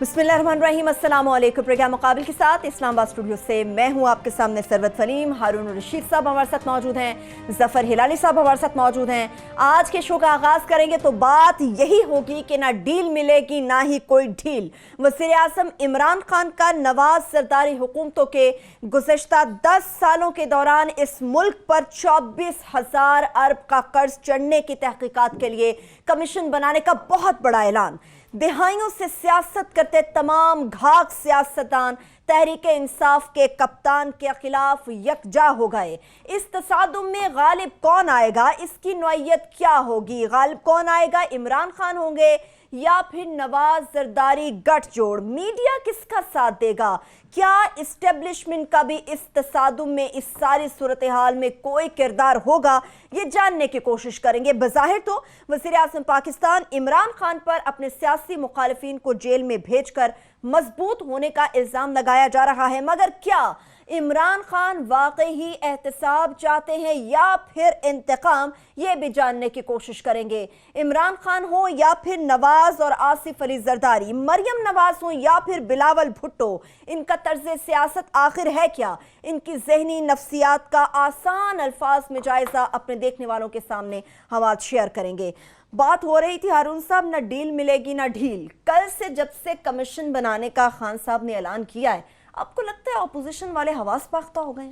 बिस्मिल्लाहिर्रहमानिर्रहीम, अस्सलाम वालेकुम। प्रोग्राम मुकाबिल के साथ इस्लामाबाद स्टूडियो से मैं हूं आपके सामने सरवत फलीम। हारून रशीद साहब हमारे साथ मौजूद हैं, ज़फ़र हिलाली साहब हमारे साथ मौजूद हैं। आज के शो का आगाज़ करेंगे तो बात यही होगी कि ना डील मिलेगी ना ही कोई ढील। वज़ीर आज़म इमरान खान का नवाज सरदारी हुकूमतों के गुज़श्ता 10 सालों के दौरान इस मुल्क पर 24,000 अरब का कर्ज चढ़ने की तहकीकात के लिए कमीशन बनाने का बहुत बड़ा ऐलान। दिहाइयों से सियासत करते तमाम घाक सियासतदान तहरीक इंसाफ के कप्तान के खिलाफ यकजा हो गए। इस तसादुम में गालिब कौन आएगा, इसकी नौइयत क्या होगी? गालिब कौन आएगा? इमरान खान होंगे या फिर नवाज जरदारी गठजोड़? मीडिया किसका साथ देगा? क्या इस्टेब्लिशमेंट का भी इस तसादुम में, इस सारी सूरत हाल में कोई किरदार होगा? ये जानने की कोशिश करेंगे। बज़ाहिर तो वज़ीर आज़म पाकिस्तान इमरान खान पर अपने सियासी मुखालिफिन को जेल में भेजकर मजबूत होने का इल्ज़ाम लगाया जा रहा है, मगर क्या इमरान खान वाकई ही एहतसाब चाहते हैं या फिर इंतकाम? ये भी जानने की कोशिश करेंगे। इमरान खान हो या फिर नवाज और आसिफ अली जरदारी, मरियम नवाज हो या फिर बिलावल भुट्टो, इनका तर्ज सियासत आखिर है क्या? इनकी जहनी नफ्सियात का आसान अल्फाज में जायजा अपने देखने वालों के सामने हम आज शेयर करेंगे। बात हो रही थी हारून साहब, ना डील मिलेगी ना ढील। कल से जब से कमीशन बनाने का खान साहब ने ऐलान किया है, आपको लगता है अपोजिशन वाले हवास बाख्ता हो गए?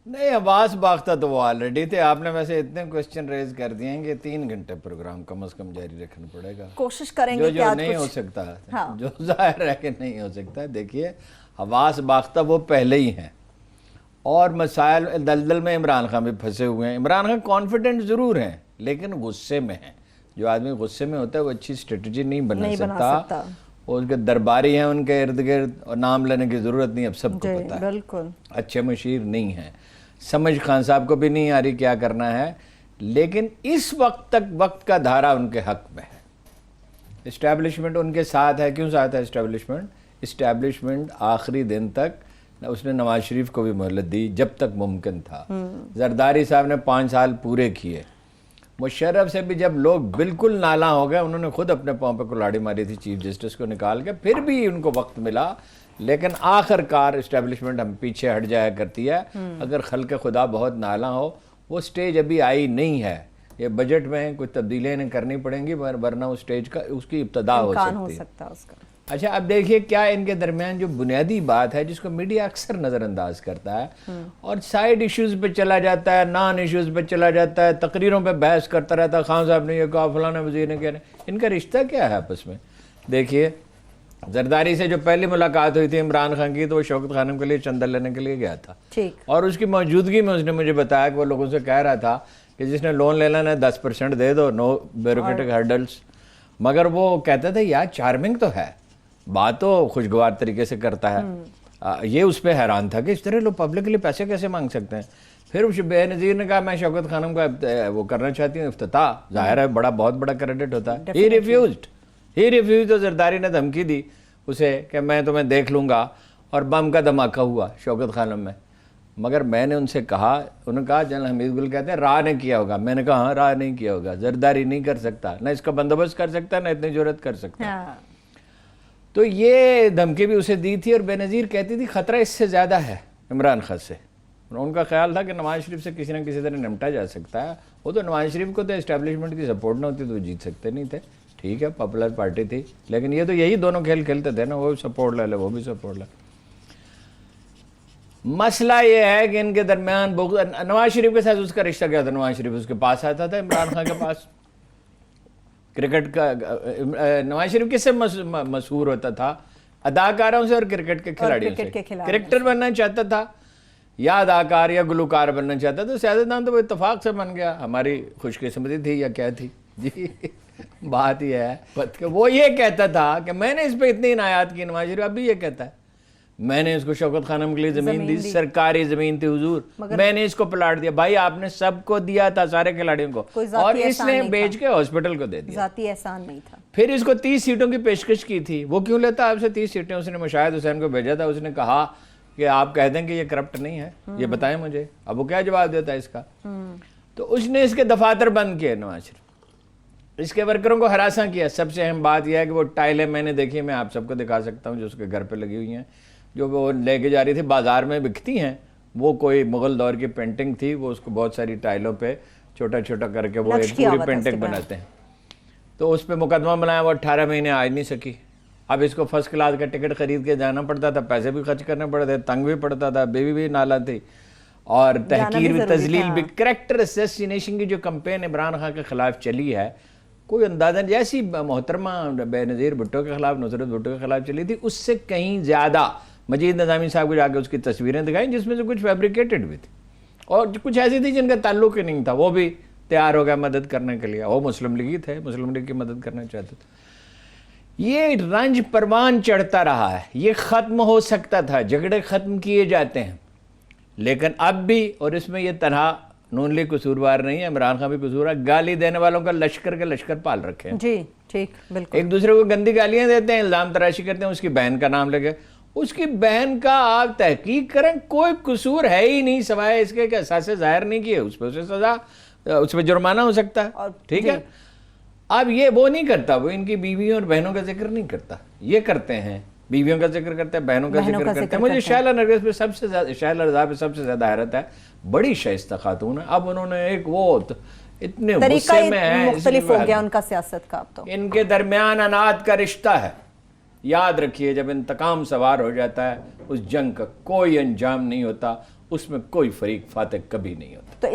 नहीं, हवास बाख्ता तो वो ऑलरेडी थे। आपने वैसे इतने क्वेश्चन रेज कर दिए हैं कि 3 घंटे प्रोग्राम कम से कम जारी रखना पड़ेगा। कोशिश करेंगे जो नहीं हो सकता। हाँ। जो जाहिर है कि नहीं हो सकता। देखिए, हवास बाख्ता वो पहले ही हैं और मसाइल दलदल में इमरान खान भी फंसे हुए हैं। इमरान खान कॉन्फिडेंट ज़रूर हैं लेकिन गुस्से में हैं। जो आदमी गुस्से में होता है वो अच्छी स्ट्रेटजी नहीं बना सकता। उसके दरबारी हैं उनके इर्द गिर्द, और नाम लेने की ज़रूरत नहीं, अब सबको पता है। बिल्कुल अच्छे मशीर नहीं हैं। समझ खान साहब को भी नहीं आ रही क्या करना है, लेकिन इस वक्त तक वक्त का धारा उनके हक में है। इस्टेब्लिशमेंट उनके साथ है। क्यों साथ है इस्टेब्लिशमेंट? इस्टेब्लिशमेंट आखिरी दिन तक उसने नवाज शरीफ को भी मोहलत दी जब तक मुमकिन था। जरदारी साहब ने 5 साल पूरे किए। मुशर्रफ से भी जब लोग बिल्कुल नाला हो गए, उन्होंने खुद अपने पाँव पे कुल्हाड़ी मारी थी चीफ जस्टिस को निकाल के, फिर भी उनको वक्त मिला। लेकिन आखिरकार इस्टेब्लिशमेंट हम पीछे हट जाया करती है अगर खल्क़ खुदा बहुत नाला हो। वो स्टेज अभी आई नहीं है। ये बजट में कुछ तब्दीलियाँ करनी पड़ेंगी, वरना उस स्टेज का उसकी इब्तदा हो सकती है। अच्छा, अब देखिए क्या इनके दरमियान जो बुनियादी बात है जिसको मीडिया अक्सर नज़रअंदाज करता है और साइड इश्यूज़ पे चला जाता है, नॉन इश्यूज़ पे चला जाता है, तकरीरों पे बहस करता रहता है। खान साहब ने ये कहा, फलाना वज़ीर ने कहा। इनका रिश्ता क्या है आपस में? देखिए, जरदारी से जो पहली मुलाकात हुई थी इमरान खान की, तो वो शौकत खानम के लिए चंदा लेने के लिए गया था। और उसकी मौजूदगी में उसने मुझे बताया कि वो लोगों से कह रहा था कि जिसने लोन लेना है 10% दे दो, नो ब्यूरोक्रेटिक हर्डल्स। मगर वो कहता था यार चार्मिंग तो है, बात तो खुशगवार तरीके से करता है। ये उस पर हैरान था कि इस तरह लोग पब्लिक के लिए पैसे कैसे मांग सकते हैं। फिर उस बेनज़ीर ने कहा मैं शौकत खानम का वो करना चाहती हूँ इफ्तिताह। जाहिर है बहुत बड़ा क्रेडिट होता है। ही रिफ्यूज्ड। तो जरदारी ने धमकी दी उसे कि मैं तुम्हें देख लूँगा, और बम का धमाका हुआ शौकत खानम में। मगर मैंने उनसे कहा, उन्होंने कहा जनरल हमीद गुल कहते हैं राह ने किया होगा। मैंने कहा हाँ, राह नहीं किया होगा। जरदारी नहीं कर सकता, ना इसका बंदोबस्त कर सकता, ना इतनी जरूरत कर सकता। तो ये धमकी भी उसे दी थी। और बेनज़ीर कहती थी खतरा इससे ज़्यादा है इमरान खान से। उनका ख्याल था कि नवाज शरीफ से किसी न किसी तरह निपटा जा सकता है। वो तो नवाज शरीफ को तो इस्टेब्लिशमेंट की सपोर्ट ना होती तो जीत सकते नहीं थे। ठीक है, पॉपुलर पार्टी थी, लेकिन ये तो यही दोनों खेल खेलते थे ना, वो भी सपोर्ट ले ले, वो भी सपोर्ट ले। मसला ये है कि इनके दरमियान नवाज शरीफ के साथ उसका रिश्ता क्या था? नवाज शरीफ उसके पास आता था, इमरान खान के पास। क्रिकेट का नवाज शरीफ किससे मशहूर होता था? अदाकारों से और क्रिकेट के खिलाड़ियों से। क्रिकेटर बनना चाहता था या अदाकार या गुलकार बनना चाहता था, तो सियासतदान तो वो इत्तेफाक से बन गया। हमारी खुशकिस्मती थी या क्या थी जी? बात यह है, वो ये कहता था कि मैंने इस पर इतनी इनायत की। नवाज शरीफ अभी ये कहता है मैंने इसको शौकत खानम के लिए ज़मीन दी, सरकारी ज़मीन थी हुजूर, मैंने इसको प्लाट दिया। भाई आपने सबको दिया था, सारे खिलाड़ियों को, और इसने बेच के हॉस्पिटल को दे दिया। ज़ाती एहसान नहीं था। फिर इसको 30 सीटों की पेशकश की थी। वो क्यों लेता आपसे 30 सीटें? उसने मुशाहिद हुसैन को भेजा था। उसने कहा कि आप कह दें कि ये करप्ट नहीं है, ये बताएं मुझे। अब वो क्या जवाब देता है इसका? तो उसने इसके दफातर बंद किए नवाज शरीफ। इसके वर्करों को हरासा किया। सबसे अहम बात यह है कि वो टाइलें मैंने देखी, मैं आप सबको दिखा सकता हूँ, जो उसके घर पे लगी हुई हैं, जो वो लेके जा रही थी, बाजार में बिकती हैं। वो कोई मुग़ल दौर की पेंटिंग थी, वो उसको बहुत सारी टाइलों पे छोटा छोटा करके वो एक पूरी पेंटिंग बनाते हैं। तो उस पर मुकदमा बनाया, वो 18 महीने आ नहीं सकी। अब इसको फर्स्ट क्लास का टिकट खरीद के जाना पड़ता था, पैसे भी खर्च करने पड़ते थे, तंग भी पड़ता था, बेबी भी नाला थी, और तहकीर भी, तजलील भी। कैरेक्टर असैसिनेशन की जो कैंपेन इमरान खान के खिलाफ चली है, कोई अंदाजा, जैसी मोहतरमा बेनज़ीर भुट्टो के खिलाफ, नुसरत भुट्टो के खिलाफ चली थी, उससे कहीं ज़्यादा मजीद निज़ामी साहब को जाके उसकी तस्वीरें दिखाई, जिसमें से कुछ फैब्रिकेटेड भी थी और कुछ ऐसी थी जिनका ताल्लुक ही नहीं था। वो भी तैयार हो गया मदद करने के लिए, वो मुस्लिम लीगी थे, मुस्लिम लीग की मदद करना चाहते थे। ये रंज परवान चढ़ता रहा है, ये ख़त्म हो सकता था, झगड़े ख़त्म किए जाते हैं, लेकिन अब भी, और इसमें ये तनहा नून लीग कसूरवार नहीं है, इमरान खान भी कसूर है, गाली देने वालों का लश्कर के लश्कर पाल रखे हैं। जी ठीक, बिल्कुल। एक दूसरे को गंदी गालियां देते हैं, इल्ज़ाम तराशी करते हैं, उसकी बहन का नाम लेके। उसकी बहन का आप तहकीक करें, कोई कसूर है ही नहीं, सिवाय इसके कि एहसास ज़ाहिर नहीं किए, उस पर उसे सजा, उस पर जुर्माना हो सकता है, ठीक है। अब ये वो नहीं करता, वो इनकी बीवियों और बहनों का जिक्र नहीं करता, ये करते हैं, बीवियों का जिक्र करते हैं, बहनों का जिक्र करते हैं। मुझे शैला नरगिस पे सबसे ज्यादा, शैला रज़ा पे सबसे ज्यादा हैरत है, बड़ी शाइस्ता खातून है। अब उन्होंने एक वो इतने गुस्से में है, मुख्तलिफ हो गया उनका सियासत का। अब तो इनके दरमियान अनाद का रिश्ता है। याद रखिए, जब इंतकाम सवार हो जाता है, उस जंग का कोई अंजाम नहीं होता, उसमें कोई फरीक फातिह कभी नहीं होता। तो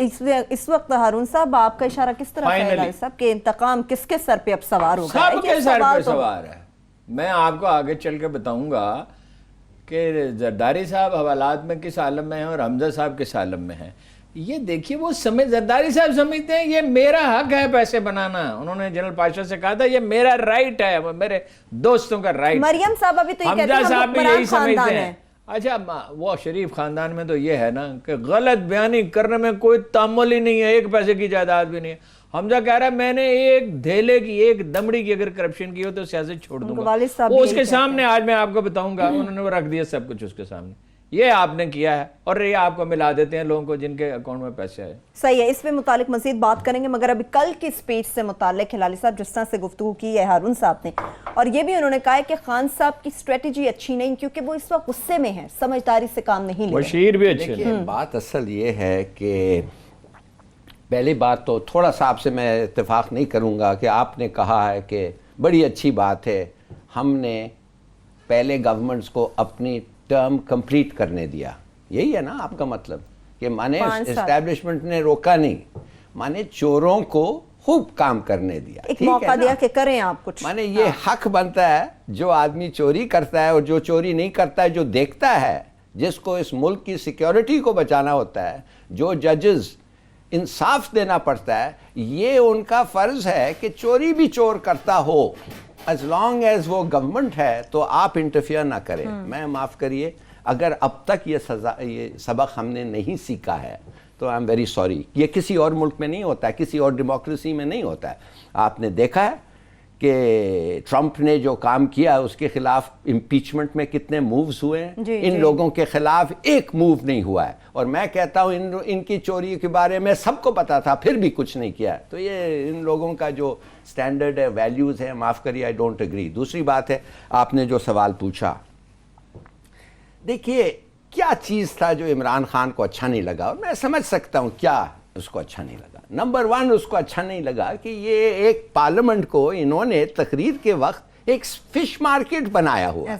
इस वक्त हारून साहब आपका इशारा किस तरफ है साहब कि इंतकाम किसके सर पे अब सवार होगा? सबके सर पे सवार है। मैं आपको आगे चल के बताऊंगा कि जरदारी साहब हवालात में किस आलम में हैं और हमजा साहब किस आलम में हैं। ये देखिए, वो समय जरदारी साहब समझते हैं ये मेरा हक है पैसे बनाना। उन्होंने जनरल पाशा से कहा था ये मेरा राइट है, वो मेरे दोस्तों का राइट। मरियम साहब अभी तो हमजा साहब भी यही समझते हैं। अच्छा, वो शरीफ खानदान में तो ये है ना कि गलत बयानी करने में कोई तामुल ही नहीं है, एक पैसे की जायदाद भी नहीं है। हमजा कह रहा है मैंने एक धेले की, एक दमड़ी की अगर करप्शन की हो तो सियासत छोड़ दूंगा। वो उसके सामने, आज मैं आपको बताऊंगा, उन्होंने वो रख दिया सब कुछ उसके सामने, ये आपने किया है, और ये आपको मिला देते हैं लोगों को जिनके अकाउंट में पैसे आए। सही है, इसमें मुतालिक मजीद बात करेंगे, मगर अभी कल की स्पीच से मुतालिक हिलाली साहब जिस तरह से गुफ्तगू की है हारून साहब ने, और ये भी उन्होंने कहा है कि खान साहब की स्ट्रेटजी अच्छी नहीं, क्योंकि वो इस वक्त गुस्से में है, समझदारी से काम नहीं ले बशीर भी अच्छे देखिए, बात असल ये है कि पहली बात तो थोड़ा सा आपसे मैं इत्तेफाक नहीं करूंगा कि आपने कहा है कि बड़ी अच्छी बात है, हमने पहले गवर्नमेंट्स को अपनी टर्म कंप्लीट करने दिया। यही है ना आपका मतलब, कि माने एस्टैब्लिशमेंट ने रोका नहीं, माने चोरों को खूब काम करने दिया, एक मौका दिया कि करें आप कुछ। माने ये हक बनता है, जो आदमी चोरी करता है और जो चोरी नहीं करता है, जो देखता है, जिसको इस मुल्क की सिक्योरिटी को बचाना होता है, जो जजेस इंसाफ देना पड़ता है, ये उनका फर्ज है कि चोरी भी चोर करता हो, एज लॉन्ग एज वो गवर्नमेंट है तो आप इंटरफियर ना करें। मैं माफ़ करिए, अगर अब तक ये सबक हमने नहीं सीखा है तो आई एम वेरी सॉरी। ये किसी और मुल्क में नहीं होता है, किसी और डेमोक्रेसी में नहीं होता है। आपने देखा है कि ट्रंप ने जो काम किया उसके खिलाफ इम्पीचमेंट में कितने मूव्स हुए हैं, इन लोगों के खिलाफ एक मूव नहीं हुआ है। और मैं कहता हूँ इनकी चोरी के बारे में सबको पता था, फिर भी कुछ नहीं किया। तो ये इन लोगों का जो स्टैंडर्ड है, वैल्यूज़ है, माफ़ करिए, आई डोंट एग्री। दूसरी बात है, आपने जो सवाल पूछा, देखिए क्या चीज़ था जो इमरान खान को अच्छा नहीं लगा, और मैं समझ सकता हूँ क्या उसको अच्छा नहीं लगा। नंबर वन, उसको अच्छा नहीं लगा कि ये एक पार्लियामेंट को इन्होंने तकरीर के वक्त एक फिश मार्केट बनाया हुआ।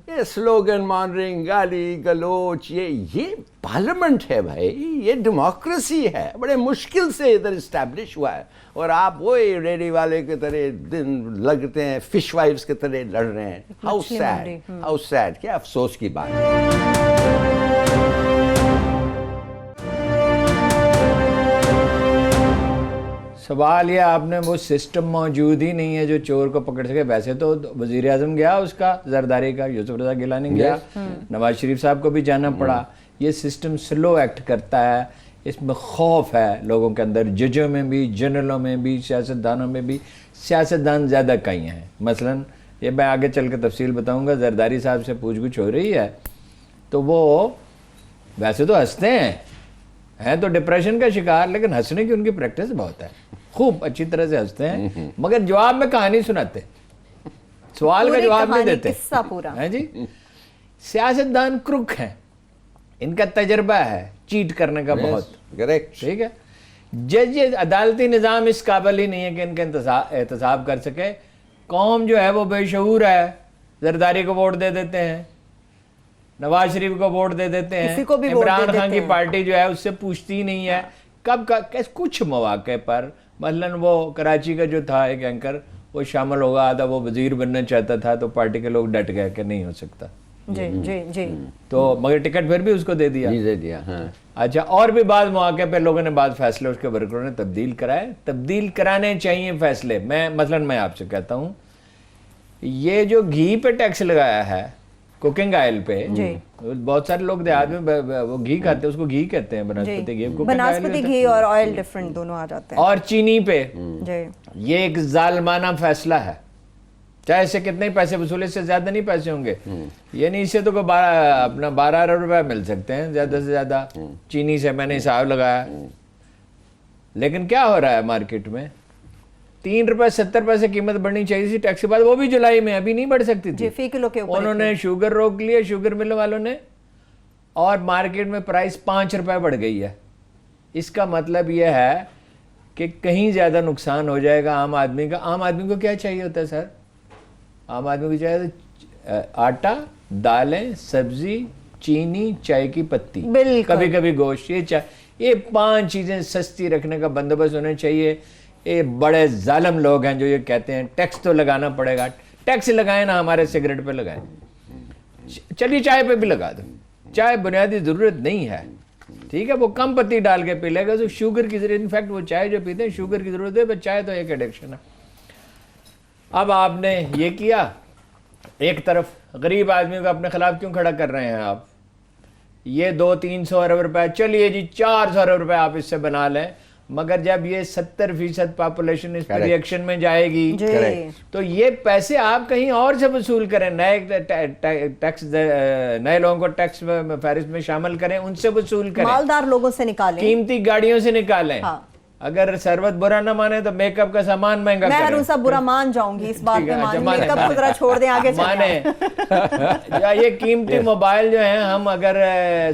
ये स्लोगन मॉनिटरिंग, गाली गलोच, ये पार्लियामेंट है भाई, ये डेमोक्रेसी है, बड़े मुश्किल से इधर इस्टेब्लिश हुआ है, और आप वो रेडी वाले की तरह दिन लगते हैं, फिश वाइव्स की तरह लड़ रहे हैं। हाउ सैड, हाउ सैड, क्या अफसोस की बात है। सवाल ये, आपने वो सिस्टम मौजूद ही नहीं है जो चोर को पकड़ सके। वैसे तो वजीर आजम गया उसका, जरदारी का, यूसुफ रजा गिलानी गया, नवाज शरीफ साहब को भी जाना पड़ा। ये सिस्टम स्लो एक्ट करता है, इसमें खौफ है लोगों के अंदर, जजों में भी, जनरलों में भी, सियासतदानों में भी। सियासतदान ज़्यादा कई हैं, मसलन ये मैं आगे चल के तफसील बताऊँगा। जरदारी साहब से पूछ हो रही है तो वो वैसे तो हंसते हैं तो डिप्रेशन का शिकार, लेकिन हंसने की उनकी प्रैक्टिस बहुत है। खूब अच्छी तरह से हंसते हैं, मगर जवाब में कहानी सुनाते, सवाल का जवाब नहीं देते। किस्सा पूरा है जी। सियासतदान क्रुक हैं, इनका तजर्बा है चीट करने का बहुत। करेक्ट। ठीक है। जज अदालती निज़ाम इस काबिल ही नहीं है कि इनका एहतसाब कर सके। कौम जो है वो बेशऊर है, जरदारी को वोट दे देते हैं, नवाज शरीफ को वोट दे देते हैं, किसी को भी वोट दे इमरान खान देते की हैं। पार्टी जो है उससे पूछती ही नहीं है। कब कुछ मौके पर, मसलन वो कराची का जो था एक एंकर, वो शामिल होगा, आधा वो वजीर बनना चाहता था, तो पार्टी के लोग डट गए कि नहीं हो सकता, जी जी जी। तो मगर टिकट फिर भी उसको दे दिया। नहीं दे दिया, हाँ। अच्छा, और भी बाद मौके पे लोगों ने बाद फैसले उसके वर्करों ने तब्दील कराए। तब्दील कराने चाहिए फैसले। मैं आपसे कहता हूँ, ये जो घी पे टैक्स लगाया है, कुकिंग ऑयल पे, बहुत सारे लोग देहात में वो घी खाते हैं, उसको घी कहते हैं, बनस्पति घी। बनस्पति घी और ऑयल डिफरेंट दोनों आ जाते हैं। और चीनी पे जी, ये एक जालमाना फैसला है। चाहे इससे कितने ही पैसे वसूले, इससे ज्यादा नहीं पैसे होंगे, ये नहीं, इससे तो कोई 12 अरब रुपए मिल सकते हैं ज्यादा से ज्यादा चीनी से, मैंने हिसाब लगाया। लेकिन क्या हो रहा है मार्केट में, 3 रुपए 70 पैसे कीमत बढ़नी चाहिए थी टैक्स के बाद, वो भी जुलाई में, अभी नहीं बढ़ सकती थी। फी किलो के ऊपर उन्होंने शुगर रोक लिया, शुगर मिल वालों ने, और मार्केट में प्राइस 5 रुपए बढ़ गई है। इसका मतलब यह है कि कहीं ज्यादा नुकसान हो जाएगा आम आदमी का। आम आदमी को क्या चाहिए होता है सर? आम आदमी को चाहिए आटा, दालें, सब्जी, चीनी, चाय की पत्ती, कभी कभी गोश्त, ये 5 चीजें सस्ती रखने का बंदोबस्त होना चाहिए। ये बड़े जालिम लोग हैं जो ये कहते हैं टैक्स तो लगाना पड़ेगा। टैक्स लगाए ना, हमारे सिगरेट पे लगाए, चलिए चाय पे भी लगा दो। चाय बुनियादी जरूरत नहीं है, ठीक है, वो कम पत्ती डाल के पी लेगा, तो शुगर की जरूरत, इनफैक्ट वो चाय जो पीते हैं शुगर की जरूरत है, पर चाय तो एक एडिक्शन है। अब आपने ये किया, एक तरफ गरीब आदमी को अपने खिलाफ क्यों खड़ा कर रहे हैं आप? ये 200-300 अरब रुपए, चलिए जी 400 अरब रुपए आप इससे बना लें, मगर जब ये 70% पॉपुलेशन इस पर रिएक्शन में जाएगी, तो ये पैसे आप कहीं और से वसूल करें, नए टैक्स, नए लोगों को टैक्स फहरिस्त में शामिल करें, उनसे वसूल करें, मालदार लोगों से निकालें, कीमती गाड़ियों से निकालें। हाँ। अगर सरवत बुरा ना माने तो मेकअप का सामान महंगा मैं करें। हरून साहब बुरा मान जाऊंगी इस बात में, मेकअप को जरा छोड़ दें, आगे माने। या ये कीमती मोबाइल जो है, हम अगर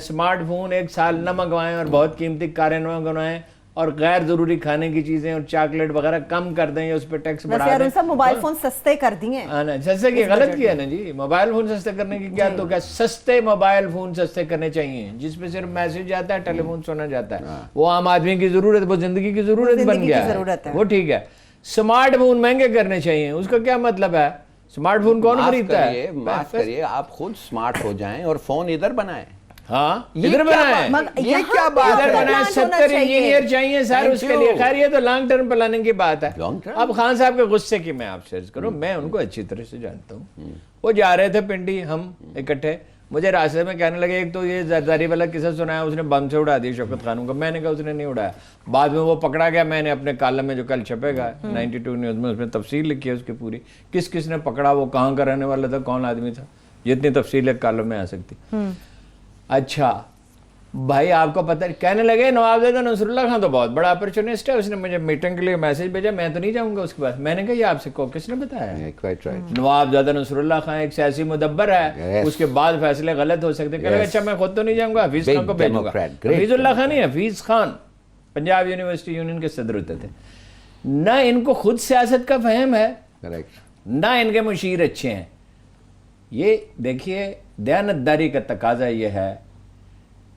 स्मार्टफोन 1 साल न मंगवाएं और बहुत कीमती कारें न मंगवाएं, और गैर जरूरी खाने की चीजें और चॉकलेट वगैरह कम कर दें, या उस पर टैक्स बढ़ा दें। सब मोबाइल फोन सस्ते कर दिए, सस्ते की गलत किया ना जी। मोबाइल फोन सस्ते करने की क्या, तो क्या सस्ते मोबाइल फोन सस्ते करने चाहिए, जिसपे सिर्फ मैसेज आता है, टेलीफोन सुना जाता है, वो आम आदमी की जरूरत, वो जिंदगी की जरूरत बन गया है, वो ठीक है। स्मार्टफोन महंगे करने चाहिए, उसका क्या मतलब है? स्मार्टफोन कौन खरीदता है? माफ करिए, आप खुद स्मार्ट हो जाएं और फोन इधर बनाएं। हाँ, इधर बनाए, ये क्या बात है? बनाए, 70 इंजीनियर चाहिए सर उसके लिए। खैर ये तो लॉन्ग टर्म प्लानिंग की बात है। अब खान साहब के गुस्से की मैं आपसे अर्ज करूं, मैं उनको अच्छी तरह से जानता हूं। वो जा रहे थे पिंडी, हम इकट्ठे, मुझे रास्ते में कहने लगे, एक तो ये जरदारी वाला किस्सा सुनाया, उसने बम से उड़ा दिया शौकत खानों को। मैंने कहा उसने नहीं उड़ाया, बाद में वो पकड़ा गया। मैंने अपने कॉलम में जो कल छपेगा 92 न्यूज में, उसमें तफसील लिखी है उसकी पूरी, किस किस ने पकड़ा, वो कहाँ का रहने वाला था, कौन आदमी था, जितनी तफसील एक कॉलम में आ सकती। अच्छा भाई, आपको पता, कहने लगे नवाबजादा नसरुल्लाह खान तो बहुत बड़ा अपॉर्चुनिस्ट है, उसने मुझे मीटिंग के लिए मैसेज भेजा, मैं तो नहीं जाऊंगा उसके पास। मैंने कहा ये आपसे किसने बताया? नवाबजादा नसरुल्लाह खान एक सियासी मुदब्बर है, उसके बाद फैसले गलत हो सकते हैं। अच्छा मैं खुद तो नहीं जाऊंगा, हफीज खान को भेजूंगा। हफीजुल्लाह खान नहीं, हफीज खान पंजाब यूनिवर्सिटी यूनियन के सदर होते थे। ना इनको खुद सियासत का फहम है, ना इनके मुशीर अच्छे हैं। ये देखिए, दयानतदारी का तकाजा ये है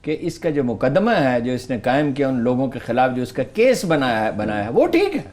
कि इसका जो मुकदमा है जो इसने कायम किया उन लोगों के खिलाफ, जो उसका केस बनाया है वो ठीक है,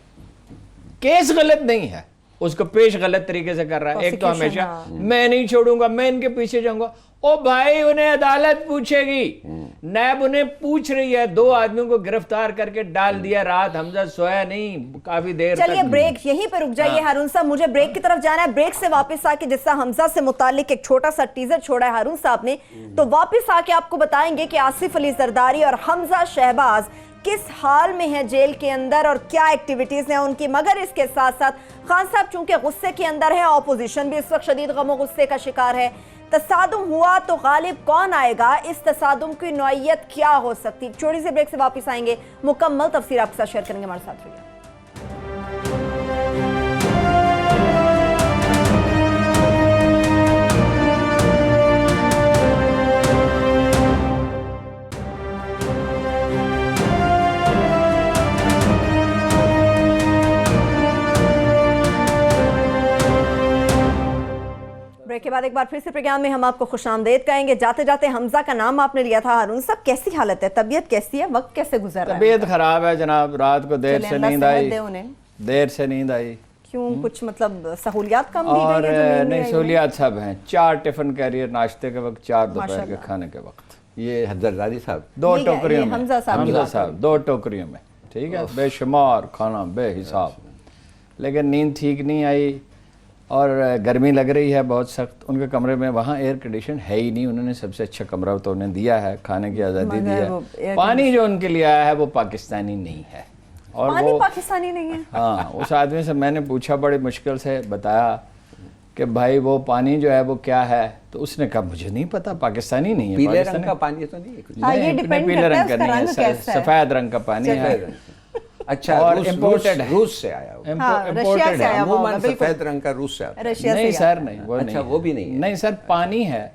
केस गलत नहीं है, उसको पेश गलत तरीके से कर रहा है। एक तो हमेशा मैं नहीं छोड़ूंगा, मैं इनके पीछे जाऊंगा। ओ भाई, उन्हें अदालत पूछेगी, नैब उन्हें पूछ रही है। 2 आदमियों को गिरफ्तार करके डाल दिया, रात हमजा सोया नहीं काफी देर। चलिए ब्रेक यहीं पे रुक जाइए हारून साहब, मुझे ब्रेक की तरफ जाना है। ब्रेक से वापस आके जिससे हमजा से मुतालिक एक छोटा सा टीजर छोड़ा है हारून साहब ने, तो वापस आके आपको बताएंगे कि आसिफ अली जरदारी और हमजा शहबाज किस हाल में है जेल के अंदर और क्या एक्टिविटीज हैं उनकी। मगर इसके साथ साथ खान साहब चूंकि गुस्से के अंदर है, ऑपोजिशन भी इस वक्त शदीद गमो गुस्से का शिकार है। तसादुम हुआ तो गालिब कौन आएगा? इस तसादुम की नौइयत क्या हो सकती? छोटी सी ब्रेक से वापस आएंगे, मुकम्मल तफसीर आपके साथ शेयर करेंगे, हमारे साथ रहिए। ब्रेक के बाद एक बार फिर से प्रोग्राम में हम आपको खुशामदीद कहेंगे। जाते जाते हमजा का नाम आपने लिया था। हारून साहब, कैसी हालत है, तबीयत कैसी है, वक्त कैसे गुजर रहा है? तबीयत खराब है जनाब, रात को देर से नींद आई, देर से नींद आई। क्यों, कुछ मतलब सहूलियात कम दी और गई है जो नींद नहीं, आई सहूलियात सब हैं। 4 टिफिन कैरियर नाश्ते के वक्त, 4 दोपहर के खाने के वक्त। ये जरदारी साहब 2 टोकरियों में, हमजा साहब 2 टोकरियों में, ठीक है, बेशुमार खाना बेहिसाब। लेकिन नींद ठीक नहीं आई और गर्मी लग रही है बहुत सख्त। उनके कमरे में वहाँ एयर कंडीशन है ही नहीं। उन्होंने सबसे अच्छा कमरा तो उन्हें दिया है, खाने की आज़ादी दी है। पानी जो उनके लिए आया है वो पाकिस्तानी नहीं है। और पानी वो पाकिस्तानी नहीं है? हाँ, उस आदमी से मैंने पूछा, बड़ी मुश्किल से बताया कि भाई वो पानी जो है वो क्या है, तो उसने कहा मुझे नहीं पता, पाकिस्तानी नहीं है। पीले रंग का पानी तो नहीं है कुछ? हाँ, ये डिपेंड पीले करता है रंग का उसका नहीं रंग है, कैसा है। सफ़ेद रंग का पानी है। अच्छा, और इम्पोर्टेड है, रूस से आया हुआ। हाँ, रशिया इम्पोर्टेड से है। आया हुआ होगा, अमूमन बिल्कुल। सफेद रंग का रूस से आता है। रशिया नहीं से सर, नहीं वो अच्छा, नहीं, वो भी नहीं है। नहीं सर, पानी है,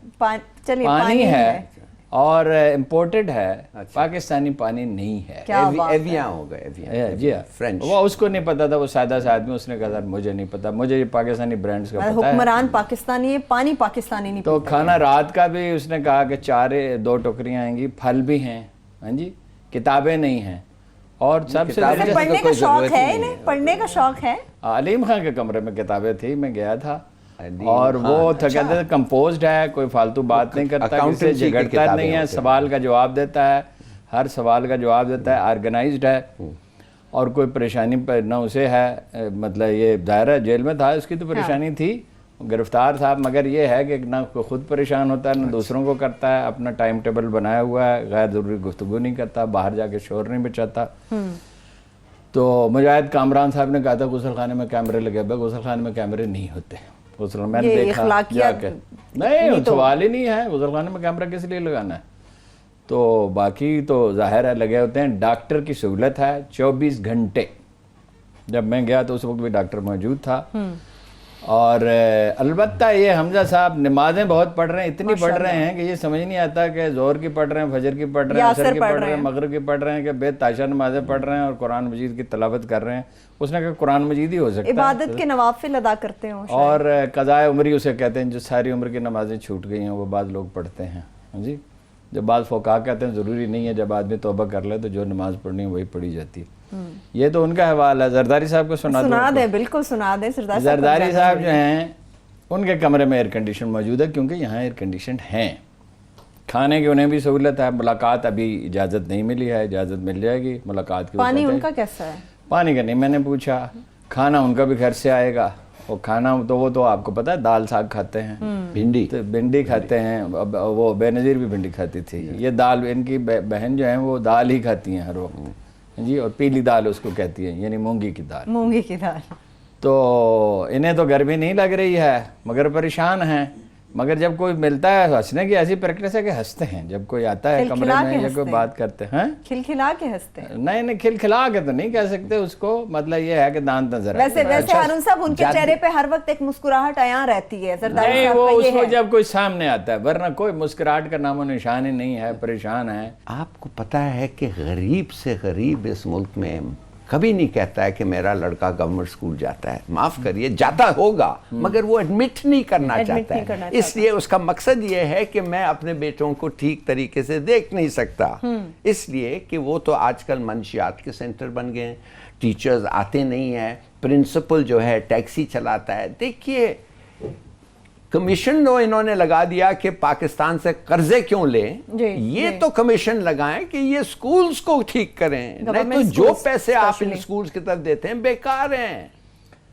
चलिए पानी है और इम्पोर्टेड है। पाकिस्तानी पानी नहीं है। क्या बात है। एवियां हो गए, एवियां जी हाँ, फ्रेंच। वो उसको नहीं पता था, वो सादा सा आदमी, उसने कहा था मुझे नहीं पता, मुझे ये पाकिस्तानी ब्रांड्स का पता है। हुक्मरान पाकिस्तानी है, पानी पाकिस्तानी नहीं तो पीता। खाना रात का भी उसने कहा कि 2 टोकरियां आएंगी, फल भी हैं, हाँ जी, किताबें नहीं हैं। और सबसे किताबें वैसे तो पढ़ने का कोई शौक जरूरत ही है नहीं इन्हें, है। पढ़ने का शौक है। अलीम खान के कमरे में किताबें थी, मैं गया था। अलीम और वो खान, तो कहते थे कंपोज्ड है, कोई फालतू बात नहीं करता, किसी से accountancy की झगड़ता किताबें नहीं है, होती हैं। सवाल का जवाब देता है, हर सवाल का जवाब देता है, ऑर्गेनाइज्ड है। और कोई परेशानी पर ना उसे है, मतलब ये दायरा जेल में था, उसकी तो परेशानी थी, गिरफ्तार था, मगर ये है कि ना खुद परेशान होता है ना दूसरों को करता है, अपना टाइम टेबल बनाया हुआ है, गैर ज़रूरी गुफ्तगू नहीं करता, बाहर जाके शोर नहीं बचाता। तो मुजाहिद कामरान साहब ने कहा था गुसल खाने में कैमरे लगे, गुसल खाने में कैमरे नहीं होते। गुसल मैंने ये देखा इखलाकियात जाके, नहीं सवाल ही नहीं है, गुसल खाने में कैमरा किस लिए लगाना है। तो बाकी तो जाहिर है लगे होते हैं। डॉक्टर की सहूलत है 24 घंटे। जब मैं गया तो उस वक्त भी डॉक्टर मौजूद था। और अलबत्ता ये हमजा साहब नमाजें बहुत पढ़ रहे हैं, इतनी पढ़ रहे हैं कि ये समझ नहीं आता कि जोहर की पढ़ रहे हैं, फजर की पढ़ रहे हैं, असर की पढ़ रहे हैं, मगरिब की पढ़ रहे हैं, कि बेताशा नमाजें पढ़ रहे हैं और कुरान मजीद की तलावत कर रहे हैं। उसने कहा कुरान मजीद ही हो सकता है, इबादत के नवाफिल अदा करते हो। और कज़ाए उम्री उसे कहते हैं, जो सारी उम्र की नमाजें छूट गई हैं वो बाद लोग पढ़ते हैं। हाँ जी, जब बाद फ़ोका कहते हैं ज़रूरी नहीं है, जब आदमी तौबा कर ले तो जो नमाज पढ़नी है वही पढ़ी जाती है। ये तो उनका हवाला है। जरदारी साहब को सुना दे, बिल्कुल सुना दे। जरदारी साहब जो हैं उनके कमरे में एयर कंडीशन मौजूद है, क्योंकि यहाँ एयर कंडीशन हैं। खाने की उन्हें भी सहूलत है। मुलाकात अभी इजाज़त नहीं मिली है, इजाज़त मिल जाएगी मुलाकात की। पानी उनका कैसा है? पानी का नहीं मैंने पूछा। खाना उनका भी घर से आएगा। और खाना तो वो तो आपको पता है, दाल साग खाते हैं, भिंडी, तो भिंडी खाते हैं। अब वो बेनज़ीर भी भिंडी खाती थी। ये दाल, इनकी बहन जो है वो दाल ही खाती हैं हर वक्त जी। और पीली दाल उसको कहती है, यानी मूंगी की दाल। मूंगी की दाल। तो इन्हें तो गर्मी नहीं लग रही है मगर परेशान हैं। मगर जब कोई मिलता है, हंसने की ऐसी प्रैक्टिस है कि हंसते हैं जब कोई आता है कमरे में या कोई बात करते हैं। खिलखिला के हंसते हैं? नहीं, खिलखिला के तो नहीं कह सकते उसको, मतलब ये है कि दांत नजर वैसे हारून साहब उनके चेहरे पे हर वक्त एक मुस्कुराहट आया रहती है। नहीं, वो उसको जब कोई सामने आता है, वरना कोई मुस्कुराहट का नामो निशान ही नहीं है, परेशान है। आपको पता है कि गरीब से गरीब इस मुल्क में कभी नहीं कहता है कि मेरा लड़का गवर्नमेंट स्कूल जाता है। माफ करिए, जाता होगा मगर वो एडमिट नहीं करना चाहता है। इसलिए उसका मकसद ये है कि मैं अपने बेटों को ठीक तरीके से देख नहीं सकता, इसलिए कि वो तो आजकल मंशियात के सेंटर बन गए हैं। टीचर्स आते नहीं हैं, प्रिंसिपल जो है टैक्सी चलाता है। देखिए, कमीशन जो इन्होंने लगा दिया कि पाकिस्तान से कर्जे क्यों लें, ये तो कमीशन लगाएं कि ये स्कूल्स को ठीक करें, नहीं तो जो पैसे आप इन स्कूल्स की तरफ देते हैं बेकार हैं।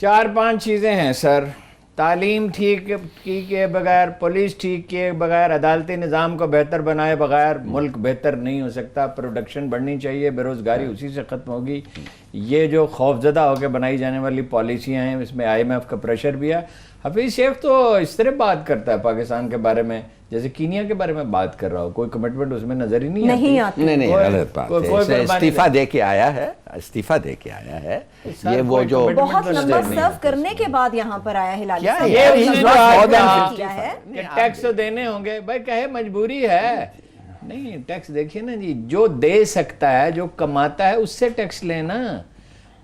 4-5 चीज़ें हैं सर। तालीम ठीक किए बगैर, पुलिस ठीक किए बगैर, अदालती निज़ाम को बेहतर बनाए बगैर मुल्क बेहतर नहीं हो सकता। प्रोडक्शन बढ़नी चाहिए, बेरोज़गारी उसी से ख़त्म होगी। ये जो खौफजदा होकर बनाई जाने वाली पॉलिसियाँ हैं, इसमें IMF का प्रेशर भी है। हफीज शेख तो इस तरह बात करता है पाकिस्तान के बारे में जैसे कीनिया के बारे में बात कर रहा हो, कोई कमिटमेंट उसमें नजर ही नहीं आती। नहीं, गलत बात है। इस्तीफा दे के आया है, इस्तीफा दे के आया है। ये वो जो बहुत लंबा सर्व करने के बाद यहाँ पर आया हिलाली साहब, ये टैक्स तो देने होंगे भाई, कहे मजबूरी है। नहीं, टैक्स देखिए ना जी, जो दे सकता है, जो कमाता है, उससे टैक्स लेना।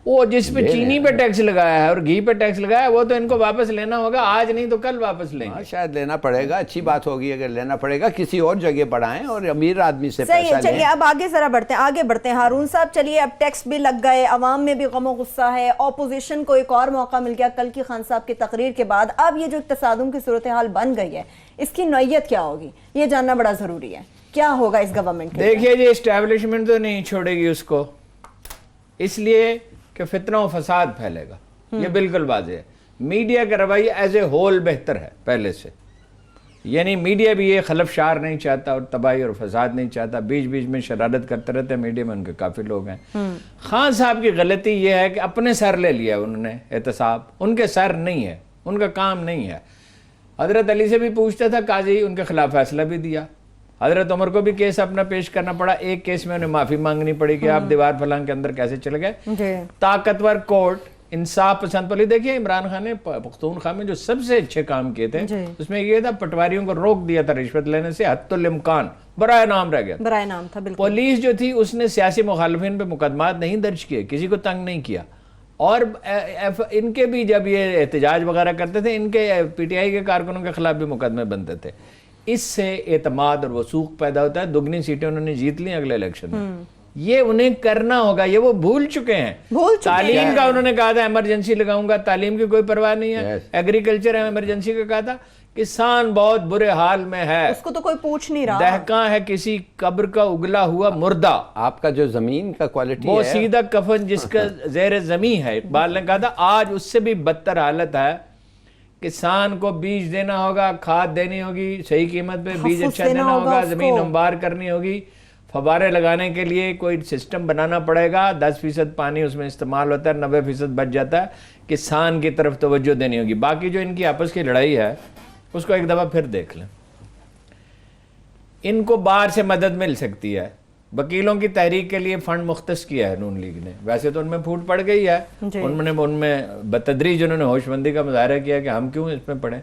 وہ جس پہ چینی پہ ٹیکس لگایا ہے اور گھی پہ ٹیکس لگایا ہے وہ تو ان کو واپس لینا ہوگا, آج نہیں تو کل واپس لیں گے. شاید لینا پڑے گا, اچھی بات ہوگی اگر لینا پڑے گا, کسی اور جگہ بڑھائیں اور امیر آدمی سے صحیح ہے. پیسہ چلیے لیں. اب آگے ذرا آگے بڑھتے ہیں ہارون صاحب. چلیے اب ٹیکس بھی لگ گئے, عوام میں بھی غم و غصہ ہے, اپوزیشن کو ایک اور موقع مل گیا کل کی خان صاحب کی تقریر کے بعد. اب یہ جو تصادم کی صورتحال بن گئی ہے اس کی نوعیت کیا ہوگی یہ جاننا بڑا ضروری ہے. کیا ہوگا اس گورنمنٹ کے؟ دیکھیے جی اسٹیبلشمنٹ تو نہیں چھوڑے گی اس کو, اس لیے کہ فتنہ و فساد پھیلے گا, یہ بالکل واضح ہے. میڈیا کا رویہ ایز اے ہول بہتر ہے پہلے سے, یعنی میڈیا بھی یہ خلف شار نہیں چاہتا اور تباہی اور فساد نہیں چاہتا, بیچ بیچ میں شرارت کرتے رہتے ہیں. میڈیا میں ان کے کافی لوگ ہیں. خان صاحب کی غلطی یہ ہے کہ اپنے سر لے لیا انہوں نے احتساب, ان کے سر نہیں ہے, ان کا کام نہیں ہے. حضرت علی سے بھی پوچھتا تھا قاضی, ان کے خلاف فیصلہ بھی دیا. حضرت عمر کو بھی کیس اپنا پیش کرنا پڑا, ایک کیس میں انہیں معافی مانگنی پڑی کہ آپ دیوار فلان کے اندر کیسے چلے گئے. طاقتور کورٹ, انصاف پسند پولیس. دیکھیے عمران خان نے پختونخوا میں جو سب سے اچھے کام کیے تھے اس میں یہ تھا پٹواریوں کو روک دیا تھا رشوت لینے سے, حتی الامکان برائے نام رہ گیا, برائے نام تھا. بالکل پولیس جو تھی اس نے سیاسی مخالفین پہ مقدمات نہیں درج کیے, کسی کو تنگ نہیں کیا. اور ان کے بھی جب یہ احتجاج وغیرہ کرتے تھے ان کے پی ٹی آئی کے کارکنوں کے خلاف بھی مقدمے بنتے تھے. اس سے اعتماد اور وثوق پیدا ہوتا ہے. دگنی سیٹیں انہوں نے جیت لی اگلے الیکشن میں. یہ انہیں کرنا ہوگا, یہ وہ بھول چکے ہیں. تعلیم کا انہوں نے کہا تھا ایمرجنسی لگاؤں گا, تعلیم کی کوئی پرواہ نہیں ہے. ایگریکلچر ایمرجنسی کا کہا تھا. کسان بہت برے حال میں ہے, اس کو تو کوئی پوچھ نہیں رہا. دہقاں ہے کسی قبر کا اگلا ہوا مردہ. آپ کا جو زمین کا کوالٹی وہ سیدھا کفن جس کا زیر زمین ہے. اقبال نے کہا تھا آج اس سے بھی بدتر حالت ہے. کسان کو بیج دینا ہوگا, کھاد دینی ہوگی صحیح قیمت پہ, بیج اچھا دینا ہوگا, زمین ہموار کرنی ہوگی, فوارے لگانے کے لیے کوئی سسٹم بنانا پڑے گا. 10% پانی اس میں استعمال ہوتا ہے, 90% بچ جاتا ہے. کسان کی طرف توجہ دینی ہوگی. باقی جو ان کی آپس کی لڑائی ہے اس کو ایک دفعہ پھر دیکھ لیں. ان کو باہر سے مدد مل سکتی ہے. وکیلوں کی تحریک کے لیے فنڈ مختص کیا ہے نون لیگ نے, ویسے تو ان میں پھوٹ پڑ گئی ہے. ان میں بتدریج انہوں نے ہوش مندی کا مظاہرہ کیا کہ ہم کیوں اس میں پڑیں.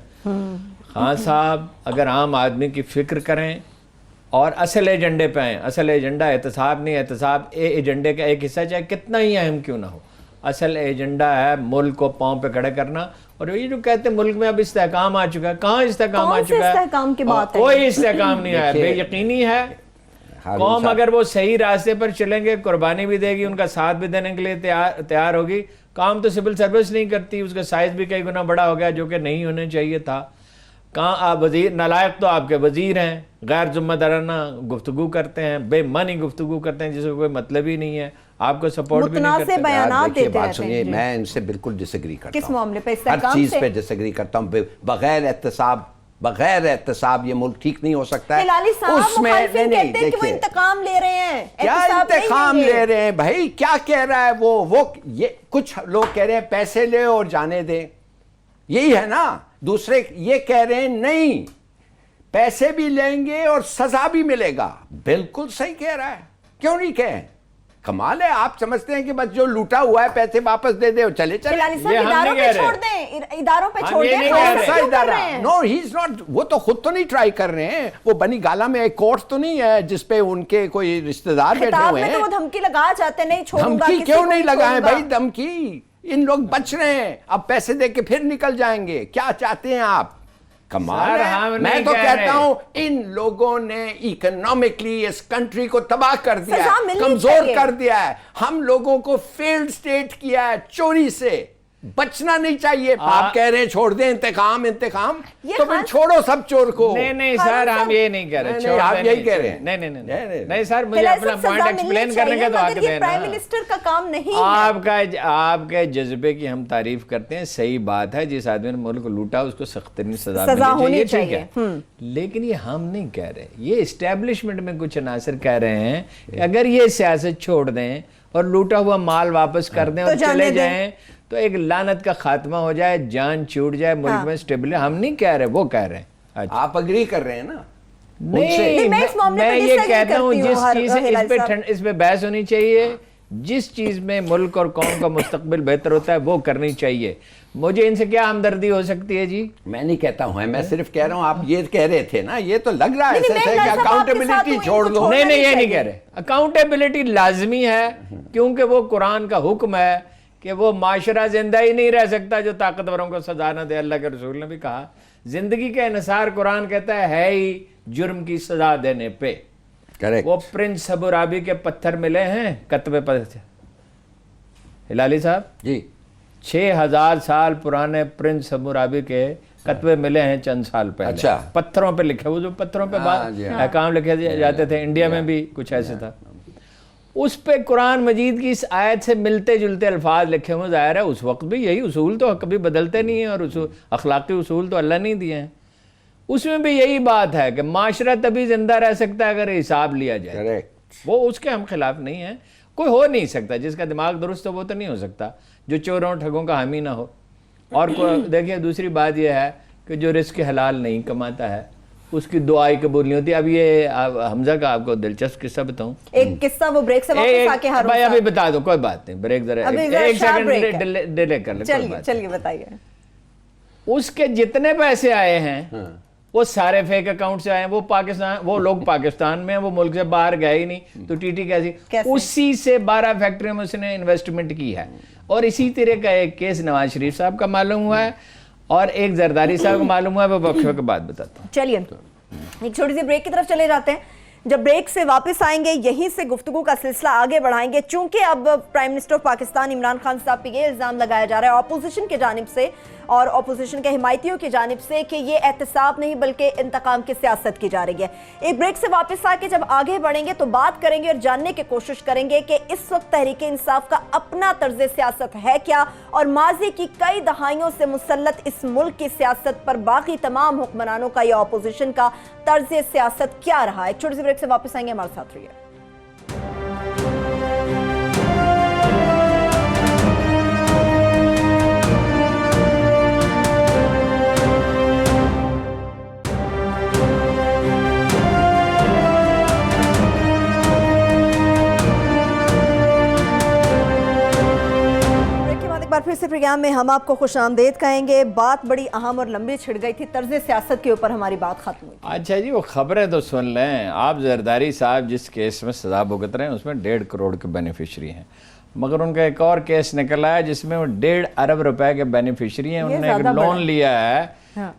خان صاحب اگر عام آدمی کی فکر کریں اور اصل ایجنڈے پہ آئیں, اصل ایجنڈا احتساب نہیں, احتساب ایجنڈے کا ایک حصہ چاہے کتنا ہی اہم کیوں نہ ہو. اصل ایجنڈا ہے ملک کو پاؤں پہ کھڑے کرنا. اور یہ جو کہتے ہیں ملک میں اب استحکام آ چکا ہے, کہاں استحکام آ چکا ہے؟ کوئی استحکام نہیں آیا. بے یقینی ہے. قوم اگر وہ صحیح راستے پر چلیں گے, قربانی بھی دے گی, ان کا ساتھ بھی دینے کے لیے تیار ہوگی. کام تو سول سروس نہیں کرتی, اس کا سائز بھی کئی گنا بڑا ہو گیا جو کہ نہیں ہونے چاہیے تھا. کہاں آپ وزیر, نالائق تو آپ کے وزیر ہیں, غیر ذمہ دارانہ گفتگو کرتے ہیں, بے معنی گفتگو کرتے ہیں جس کا کوئی مطلب ہی نہیں ہے, آپ کو سپورٹ بھی نہیں کرتے. بیانات دیتے بات سنیے, میں ان سے بالکل ڈس ایگری کرتا ہوں. کس معاملے پہ؟ ہر چیز پہ ڈس ایگری کرتا ہوں. بغیر احتساب یہ ملک ٹھیک نہیں ہو سکتا ہے. ہلالی صاحب مخالفین کہتے ہیں کہ وہ انتقام لے رہے ہیں. کیا انتقام لے رہے ہیں بھائی؟ کیا کہہ رہا ہے وہ یہ کچھ لوگ کہہ رہے ہیں پیسے لے اور جانے دیں, یہی ہے نا. دوسرے یہ کہہ رہے ہیں نہیں پیسے بھی لیں گے اور سزا بھی ملے گا. بالکل صحیح کہہ رہا ہے, کیوں نہیں کہیں؟ کمال ہے. آپ سمجھتے ہیں کہ بس جو لوٹا ہوا ہے پیسے واپس دے دے اور چلے چلے. اداروں پہ چھوڑ دیں, اداروں پہ چھوڑ دیں. نو ہی از ناٹ, وہ تو خود تو نہیں ٹرائی کر رہے ہیں. وہ بنی گالا میں ایک کورٹ تو نہیں ہے جس پہ ان کے کوئی رشتہ دار بیٹھے ہوئے ہیں. وہ دھمکی لگا جاتے, نہیں چھوڑوں گا. دھمکی کیوں نہیں لگائیں بھائی؟ دھمکی ان لوگ بچ رہے ہیں, اب پیسے دے کے پھر نکل جائیں گے. کیا چاہتے ہیں آپ؟ کمال ہے. میں تو کہتا ہوں ان لوگوں نے اکنامکلی اس کنٹری کو تباہ کر دیا ہے, کمزور کر دیا ہے. ہم لوگوں کو فیلڈ سٹیٹ کیا ہے. چوری سے بچنا نہیں چاہیے. آپ کہہ رہے ہیں چھوڑ دیں انتقام, تو پھر چھوڑو سب چور کو. نہیں سر, ہم یہ نہیں کہہ رہے. آپ یہی کہہ رہے ہیں. نہیں سر, مجھے اپنا پوائنٹ ایکسپلین کرنے کا تو حق دینا. پرائم منسٹر کا کام نہیں ہے. آپ کے جذبے کی ہم تعریف کرتے ہیں, صحیح بات ہے. جس آدمی نے ملک لوٹا اس کو سخت ترین سزا ہونی چاہیے, لیکن یہ ہم نہیں کہہ رہے. یہ اسٹیبلشمنٹ میں کچھ عناصر کہہ رہے ہیں کہ اگر یہ سیاست چھوڑ دیں اور لوٹا ہوا مال واپس کر دیں اور چلے جائیں تو ایک لعنت کا خاتمہ ہو جائے, جان چھوٹ جائے, ملک میں اسٹیبل. ہم نہیں کہہ رہے, وہ کہہ رہے ہیں. آپ اگری کر رہے ہیں نا. نہیں, میں یہ کہتا ہوں جس چیز اس پہ بحث ہونی چاہیے, جس چیز میں ملک اور قوم کا مستقبل بہتر ہوتا ہے وہ کرنی چاہیے. مجھے ان سے کیا ہمدردی ہو سکتی ہے جی؟ میں نہیں کہتا ہوں, میں صرف کہہ رہا ہوں آپ یہ کہہ رہے تھے نا, یہ تو لگ رہا ہے کہ اکاؤنٹیبلٹی چھوڑ دو. نہیں, یہ نہیں کہہ رہے. اکاؤنٹیبلٹی لازمی ہے کیونکہ وہ قرآن کا حکم ہے کہ وہ معاشرہ زندہ ہی نہیں رہ سکتا جو طاقتوروں کو سزا نہ دے. اللہ کے رسول نے بھی کہا زندگی کا انحصار قرآن کہتا ہے ہی جرم کی سزا دینے پہ. وہ پرنس حمورابی کے پتھر ملے ہیں کتبے پر. ہلالی صاحب جی 6000 سال پرانے پرنس حمورابی کے کتبے ملے ہیں چند سال پہلے. اچھا. پتھروں پہ لکھے, وہ جو پتھروں پہ احکام لکھے جاتے تھے, انڈیا میں بھی کچھ ایسے تھا. اس پہ قرآن مجید کی اس آیت سے ملتے جلتے الفاظ لکھے ہوئے. ظاہر ہے اس وقت بھی یہی اصول تو کبھی بدلتے نہیں ہیں, اور اخلاقی اصول تو اللہ نہیں دیے ہیں. اس میں بھی یہی بات ہے کہ معاشرہ تبھی زندہ رہ سکتا ہے اگر حساب لیا جائے. وہ اس کے ہم خلاف نہیں ہیں. کوئی ہو نہیں سکتا جس کا دماغ درست ہو وہ تو نہیں ہو سکتا جو چوروں ٹھگوں کا حامی نہ ہو. اور دیکھیے دوسری بات یہ ہے کہ جو رزق حلال نہیں کماتا ہے اس کی دعائی قبول نہیں ہوتی. اب یہ حمزہ کا آپ کو دلچسپ قصہ بتاؤں. ایک قصہ وہ بریک سے واپس آ کے بھائی ابھی بتا دو, کوئی بات نہیں, بریک ذرا ایک سیکنڈ ڈیلے کر لیں. چلیے بتائیے. اس کے جتنے پیسے آئے ہیں وہ سارے فیک اکاؤنٹ سے آئے ہیں. وہ لوگ پاکستان میں ہیں, وہ ملک سے باہر گئے ہی نہیں, تو ٹی ٹی کیسی. اسی سے 12 فیکٹریوں میں اس نے انویسٹمنٹ کی ہے. اور اسی طرح کا ایک کیس نواز شریف صاحب کا معلوم ہوا ہے اور ایک زرداری صاحب کا معلوم ہوا ہے. وہ وقفے کے بعد بتاتا ہوں. چلیے ایک چھوٹی سی بریک کی طرف چلے جاتے ہیں. جب بریک سے واپس آئیں گے یہیں سے گفتگو کا سلسلہ آگے بڑھائیں گے, چونکہ اب prime minister of Pakistan Imran Khan صاحب پہ یہ الزام لگایا جا رہا ہے اپوزیشن کی جانب سے اور اپوزیشن کے حمایتیوں کی جانب سے کہ یہ احتساب نہیں بلکہ انتقام کی سیاست کی جا رہی ہے. ایک بریک سے واپس آ کے جب آگے بڑھیں گے تو بات کریں گے اور جاننے کی کوشش کریں گے کہ اس وقت تحریک انصاف کا اپنا طرز سیاست ہے کیا, اور ماضی کی کئی دہائیوں سے مسلط اس ملک کی سیاست پر باقی تمام حکمرانوں کا یا اپوزیشن کا طرز سیاست کیا رہا ہے. ایک چھوٹی سی بریک سے واپس آئیں گے, ہمارے ساتھ رہیے. پھر سے پروگرام میں ہم آپ کو خوش آمدید کہیں گے. بات بڑی اہم اور لمبی چھڑ گئی تھی, طرز سیاست کے اوپر ہماری بات ختم ہوئی. اچھا جی, وہ خبریں تو سن لیں آپ. زرداری صاحب جس کیس میں سزا بھگت رہے ہیں اس میں 1.5 کروڑ کے بینیفیشری ہیں, مگر ان کا ایک اور کیس نکل آیا جس میں وہ 1.5 ارب روپے کے بینیفیشری ہیں. انہوں نے ایک لون لیا ہے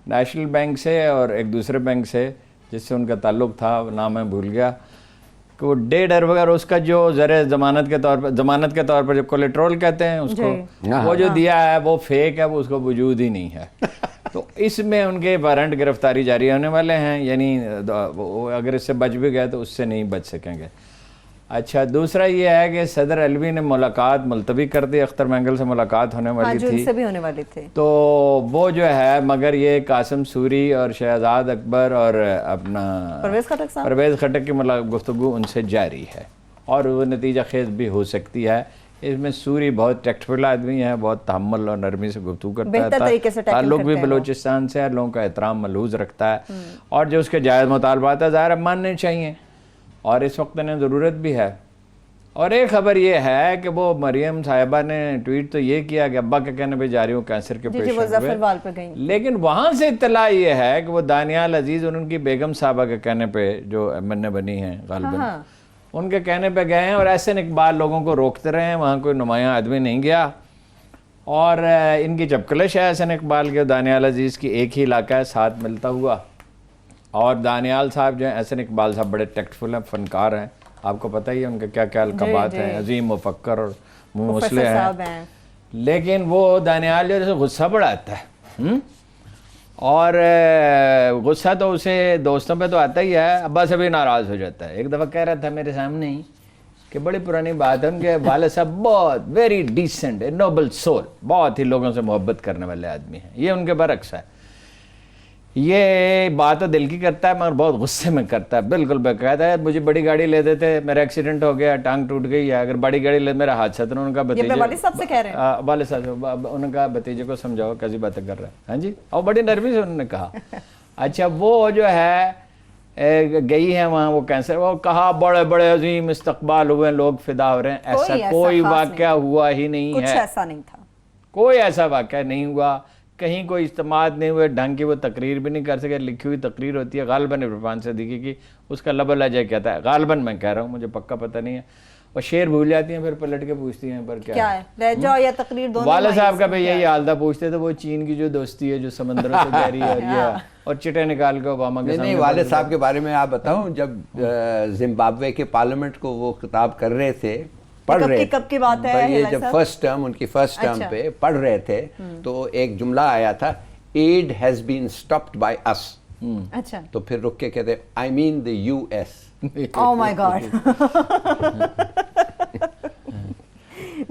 نیشنل بینک سے اور ایک دوسرے بینک سے جس سے ان کا تعلق تھا, نام میں بھول گیا, کہ وہ 1.5 ارب اور اس کا جو زر ضمانت کے طور پر جو کولیٹرول کہتے ہیں اس کو, وہ جو دیا ہے وہ فیک ہے, وہ اس کو وجود ہی نہیں ہے. تو اس میں ان کے وارنٹ گرفتاری جاری ہونے والے ہیں, یعنی اگر اس سے بچ بھی گئے تو اس سے نہیں بچ سکیں گے. اچھا, دوسرا یہ ہے کہ صدر علوی نے ملاقات ملتوی کر دی. اختر مینگل سے ملاقات ہونے والی تھی, ان سے بھی ہونے والی تھی, تو وہ جو ہے, مگر یہ قاسم سوری اور شہزاد اکبر اور اپنا پرویز خٹک کی گفتگو ان سے جاری ہے اور وہ نتیجہ خیز بھی ہو سکتی ہے. اس میں سوری بہت ٹیکٹفل آدمی ہے, بہت تحمل اور نرمی سے گفتگو کرتا ہے, تعلق بھی بلوچستان سے ہے, لوگوں کا احترام ملحوظ رکھتا ہے, اور جو اس کے جائز مطالبات ہیں ظاہر ماننے چاہیے, اور اس وقت انہیں ضرورت بھی ہے. اور ایک خبر یہ ہے کہ وہ مریم صاحبہ نے ٹویٹ تو یہ کیا کہ ابا کے کہنے پہ جاری ہوں کینسر کے پیشنٹ ہوئے, لیکن وہاں سے اطلاع یہ ہے کہ وہ دانیال عزیز اور ان کی بیگم صاحبہ کے کہنے پہ جو ایم بنی ہیں غالباً, ان کے کہنے پہ گئے ہیں, اور احسن اقبال لوگوں کو روکتے رہے ہیں. وہاں کوئی نمایاں آدمی نہیں گیا, اور ان کی چپکلش ہے احسن اقبال کے دانیال عزیز کی, ایک ہی علاقہ ہے ساتھ ملتا ہوا. اور دانیال صاحب جو ہیں, احسن اقبال صاحب بڑے ٹیکٹفل ہیں, فنکار ہیں, آپ کو پتہ ہی ہے ان کے کیا کیا القابات ہیں, عظیم مفکر اور مسلح ہیں. لیکن وہ دانیال جو ہے غصہ بڑا آتا ہے, اور غصہ تو اسے دوستوں پہ تو آتا ہی ہے, ابا سے بھی ناراض ہو جاتا ہے. ایک دفعہ کہہ رہا تھا میرے سامنے ہی کہ بڑی پرانی بات ہے, ان کے والد صاحب بہت ویری ڈیسنٹ, نوبل سول, بہت ہی لوگوں سے محبت کرنے والے آدمی ہیں. یہ ان کے برعکس ہے, یہ بات تو دل کی کرتا ہے مگر بہت غصے میں کرتا ہے, بالکل باقاعدہ ہے. مجھے بڑی گاڑی لے دیتے, میرا ایکسیڈنٹ ہو گیا, ٹانگ ٹوٹ گئی ہے, اگر بڑی گاڑی لے میرا حادثہ تو ان کا بھتیجے, والد صاحب ان کا بھتیجے کو سمجھاؤ کیسی باتیں کر رہا ہے. ہاں جی, اور بڑی نرمی سے انہوں نے کہا. اچھا, وہ جو ہے گئی ہیں وہاں, وہ کینسر, وہ کہا بڑے بڑے عظیم استقبال ہوئے, لوگ فدا ہو رہے ہیں. ایسا کوئی واقعہ ہوا ہی نہیں ہے, ایسا نہیں تھا, کوئی ایسا واقعہ نہیں ہوا, کہیں کوئی اجتماعات نہیں ہوئے, ڈھنگ کی وہ تقریر بھی نہیں کر سکے. لکھی ہوئی تقریر ہوتی ہے غالباً عرفان صدیقی کی, اس کا لب لہجہ کہتا ہے غالباً, میں کہہ رہا ہوں مجھے پکا پتہ نہیں ہے, اور شعر بھول جاتی ہیں پھر پلٹ کے پوچھتی ہیں پر کیا ہے لہجہ یا تقریر دونوں؟ والد صاحب کا بھی یہی حال تھا، پوچھتے تھے وہ چین کی جو دوستی ہے جو سمندروں سے گہری ہے اور چٹے نکال کے اوباما کے نہیں والد صاحب کے بارے میں آپ بتاؤں، جب زمبابوے کے پارلیمنٹ کو وہ خطاب کر رہے تھے، پڑھ رہے کب کی بات ہے یہ جب فرسٹ ٹرم ان کی فرسٹ ٹرم پہ پڑھ رہے تھے تو ایک جملہ آیا تھا aid has been stopped by us, اچھا تو پھر رک کے کہتے I mean the U S. Oh my God.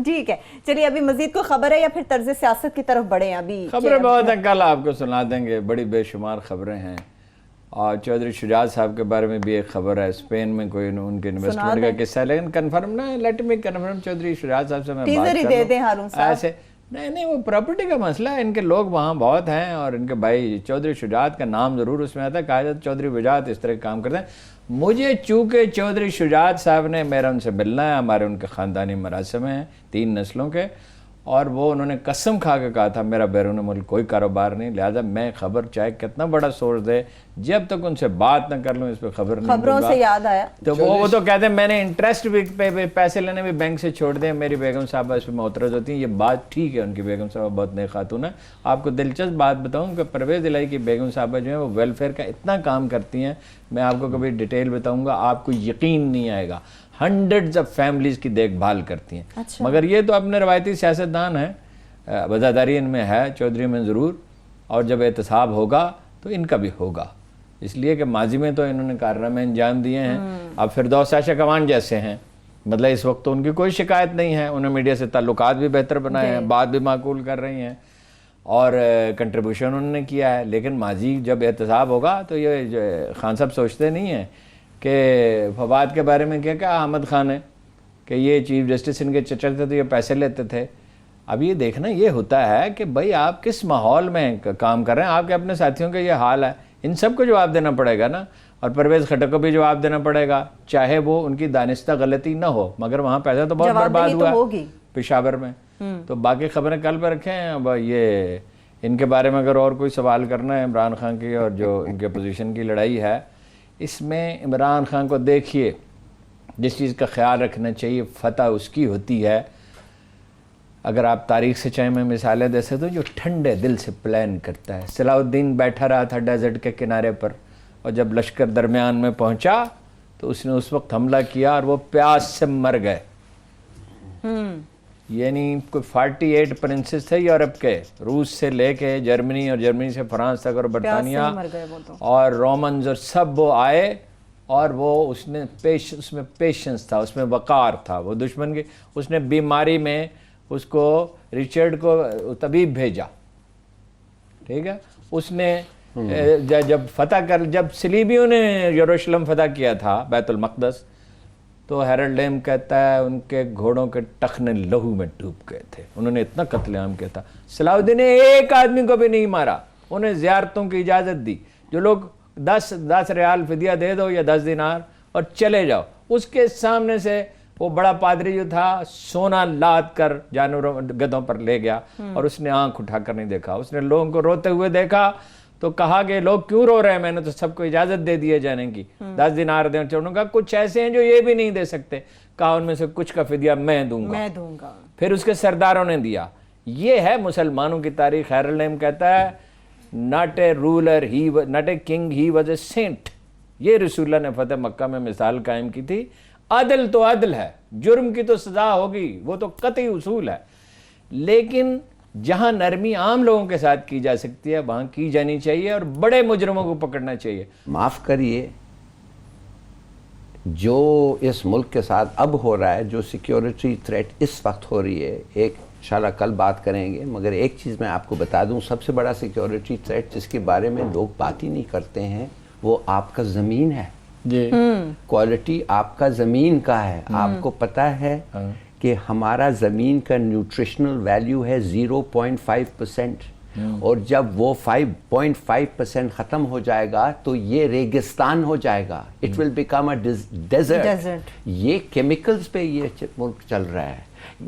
ٹھیک ہے، چلیے ابھی مزید کوئی خبر ہے یا پھر طرز سیاست کی طرف بڑھیں؟ ابھی خبریں بہت ہیں، کل آپ کو سنا دیں گے، بڑی بے شمار خبریں ہیں. اور چودھری شجاعت صاحب کے بارے میں بھی ایک خبر ہے، اسپین میں کوئی ان کے انویسٹمنٹ کا قصہ ہے، لیکن کنفرم نہ ہے. لیٹ می کنفرم چودھری شجاعت صاحب سے میں بات ٹیزر ہی دے دیں ہارون صاحب. ایسے نہیں وہ پراپرٹی کا مسئلہ ہے، ان کے لوگ وہاں بہت ہیں اور ان کے بھائی چودھری شجاعت کا نام ضرور اس میں آتا ہے، کہا جاتا ہے چودھری وجاعت اس طرح کام کرتے ہیں. مجھے چونکہ چودھری شجاعت صاحب نے میرا ان سے ملنا ہے، ہمارے ان کے خاندانی مراسم ہیں 3 نسلوں کے، اور وہ انہوں نے قسم کھا کے کہا تھا میرا بیرون ملک کوئی کاروبار نہیں، لہذا میں خبر چاہے کتنا بڑا سورس دے جب تک ان سے بات نہ کر لوں اس پہ خبر نہیں دوں گا. خبروں سے یاد آیا تو وہ تو کہتے ہیں میں نے انٹرسٹ بھی پیسے لینے بھی بینک سے چھوڑ دیں، میری بیگم صاحبہ اس پہ معترض ہوتی ہیں. یہ بات ٹھیک ہے، ان کی بیگم صاحبہ بہت نیک خاتون ہے. آپ کو دلچسپ بات بتاؤں کہ پرویز الہی کی بیگم صاحبہ جو ہیں وہ ویلفیئر کا اتنا کام کرتی ہیں، میں آپ کو کبھی ڈیٹیل بتاؤں گا، آپ کو یقین نہیں آئے گا. ہنڈریڈز آف فیملیز کی دیکھ بھال کرتی ہیں. مگر یہ تو اپنے روایتی سیاستدان ہیں، وزاداری ان میں ہے، چودھری میں ضرور، اور جب احتساب ہوگا تو ان کا بھی ہوگا، اس لیے کہ ماضی میں تو انہوں نے کارنامے انجام دیے ہیں. اب فردوس عائشہ کوان جیسے ہیں، مطلب اس وقت تو ان کی کوئی شکایت نہیں ہے، انہوں نے میڈیا سے تعلقات بھی بہتر بنائے ہیں، بات بھی معقول کر رہی ہیں اور کنٹریبیوشن انہوں نے کیا ہے. لیکن ماضی جب احتساب ہوگا تو یہ خان صاحب سوچتے نہیں ہیں کہ فواد کے بارے میں کیا احمد خان ہے کہ یہ چیف جسٹس ان کے چچا تھے تو یہ پیسے لیتے تھے. اب یہ دیکھنا یہ ہوتا ہے کہ بھائی آپ کس ماحول میں کام کر رہے ہیں، آپ کے اپنے ساتھیوں کا یہ حال ہے، ان سب کو جواب دینا پڑے گا نا، اور پرویز خٹک کو بھی جواب دینا پڑے گا، چاہے وہ ان کی دانستہ غلطی نہ ہو، مگر وہاں پیسہ تو بہت برباد ہوا پشاور میں. تو باقی خبریں کل پہ رکھیں ہیں. اب یہ ان کے بارے میں اگر اور کوئی سوال کرنا ہے عمران خان کی اور جو ان کے اپوزیشن کی لڑائی ہے، اس میں عمران خان کو دیکھیے جس چیز کا خیال رکھنا چاہیے، فتح اس کی ہوتی ہے، اگر آپ تاریخ سے چاہے میں مثالیں دے سکتا ہوں، جو ٹھنڈے دل سے پلان کرتا ہے. صلاح الدین بیٹھا رہا تھا ڈیزرٹ کے کنارے پر، اور جب لشکر درمیان میں پہنچا تو اس نے اس وقت حملہ کیا اور وہ پیاس سے مر گئے. یعنی کوئی 48 پرنسز تھے یورپ کے، روس سے لے کے جرمنی اور جرمنی سے فرانس تک اور برطانیہ اور رومنز اور سب وہ آئے، اور وہ اس میں پیشنس تھا، اس میں وقار تھا. وہ دشمن کی اس نے بیماری میں اس کو ریچرڈ کو طبیب بھیجا، ٹھیک ہے. اس نے جب جب صلیبیوں نے یروشلم فتح کیا تھا بیت المقدس، تو ہیرلڈ لیم کہتا ہے ان کے گھوڑوں کے ٹخنے لہو میں ڈوب گئے تھے، انہوں نے اتنا قتل عام کیا تھا. صلاح الدین نے ایک آدمی کو بھی نہیں مارا، انہیں زیارتوں کی اجازت دی. جو لوگ 10 ریال فدیہ دے دو یا 10 دینار اور چلے جاؤ. اس کے سامنے سے وہ بڑا پادری جو تھا سونا لاد کر جانوروں گدھوں پر لے گیا، اور اس نے آنکھ اٹھا کر نہیں دیکھا. اس نے لوگوں کو روتے ہوئے دیکھا تو کہا کہ لوگ کیوں رو رہے ہیں، میں نے تو سب کو اجازت دے دی ہے جانے کی، 10 دینار دیں. انہوں نے کہا کچھ ایسے ہیں جو یہ بھی نہیں دے سکتے. کہا ان میں سے کچھ کا فدیہ میں دوں گا. پھر اس کے سرداروں نے دیا. یہ ہے مسلمانوں کی تاریخ. ہیرلڈ لیم کہتا ہے not a ruler, not a king, he was a saint. یہ رسول اللہ نے فتح مکہ میں مثال قائم کی تھی. عدل تو عدل ہے، جرم کی تو سزا ہوگی، وہ تو قطعی اصول ہے، لیکن جہاں نرمی عام لوگوں کے ساتھ کی جا سکتی ہے وہاں کی جانی چاہیے، اور بڑے مجرموں کو پکڑنا چاہیے. معاف کریے، جو اس ملک کے ساتھ اب ہو رہا ہے، جو سیکیورٹی تھریٹ اس وقت ہو رہی ہے، ایک انشاءاللہ کل بات کریں گے، مگر ایک چیز میں آپ کو بتا دوں، سب سے بڑا سیکیورٹی تھریٹ جس کے بارے میں لوگ بات ہی نہیں کرتے ہیں وہ آپ کا زمین ہے. جی کوالٹی آپ کا زمین کا ہے. آپ کو پتا ہے کہ ہمارا زمین کا نیوٹریشنل ویلیو ہے 0.5%، اور جب وہ 5.5% ختم ہو جائے گا تو یہ ریگستان ہو جائے گا. It will become a desert. یہ کیمیکلز پہ یہ ملک چل رہا ہے،